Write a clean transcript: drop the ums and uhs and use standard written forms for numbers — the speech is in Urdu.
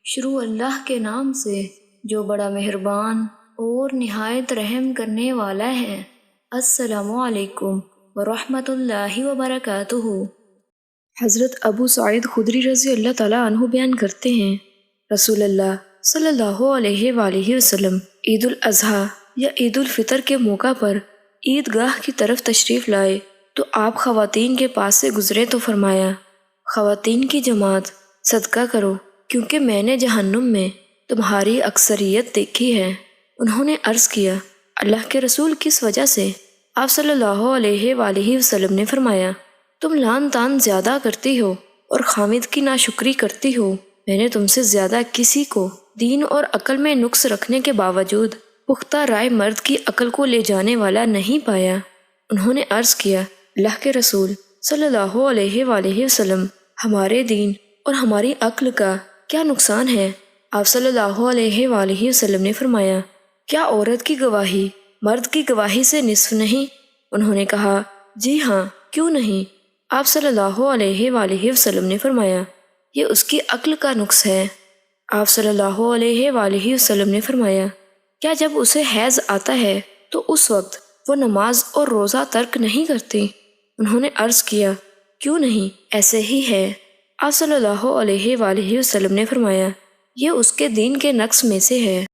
شروع اللہ کے نام سے جو بڑا مہربان اور نہایت رحم کرنے والا ہے۔ السلام علیکم ورحمۃ اللہ وبرکاتہ۔ حضرت ابو سعید خدری رضی اللہ تعالیٰ عنہ بیان کرتے ہیں، رسول اللہ صلی اللہ علیہ وآلہ وسلم عید الاضحیٰ یا عید الفطر کے موقع پر عیدگاہ کی طرف تشریف لائے تو آپ خواتین کے پاس سے گزرے تو فرمایا، خواتین کی جماعت، صدقہ کرو کیونکہ میں نے جہنم میں تمہاری اکثریت دیکھی ہے۔ انہوں نے عرض کیا، اللہ کے رسول کس وجہ سے؟ آپ صلی اللہ علیہ وآلہ وسلم نے فرمایا، تم لان تان زیادہ کرتی ہو اور خامد کی ناشکری کرتی ہو۔ میں نے تم سے زیادہ کسی کو دین اور عقل میں نقص رکھنے کے باوجود پختہ رائے مرد کی عقل کو لے جانے والا نہیں پایا۔ انہوں نے عرض کیا، اللہ کے رسول صلی اللہ علیہ وآلہ وسلم، ہمارے دین اور ہماری عقل کا کیا نقصان ہے؟ آپ صلی اللہ علیہ وآلہ وسلم نے فرمایا، کیا عورت کی گواہی مرد کی گواہی سے نصف نہیں؟ انہوں نے کہا، جی ہاں، کیوں نہیں؟ آپ صلی اللہ علیہ وآلہ وسلم نے فرمایا، یہ اس کی عقل کا نقص ہے۔ آپ صلی اللہ علیہ وآلہ وسلم نے فرمایا، کیا جب اسے حیض آتا ہے تو اس وقت وہ نماز اور روزہ ترک نہیں کرتی؟ انہوں نے عرض کیا، کیوں نہیں، ایسے ہی ہے۔ آپ صلی اللہ علیہ وآلہ وسلم نے فرمایا، یہ اس کے دین کے نقص میں سے ہے۔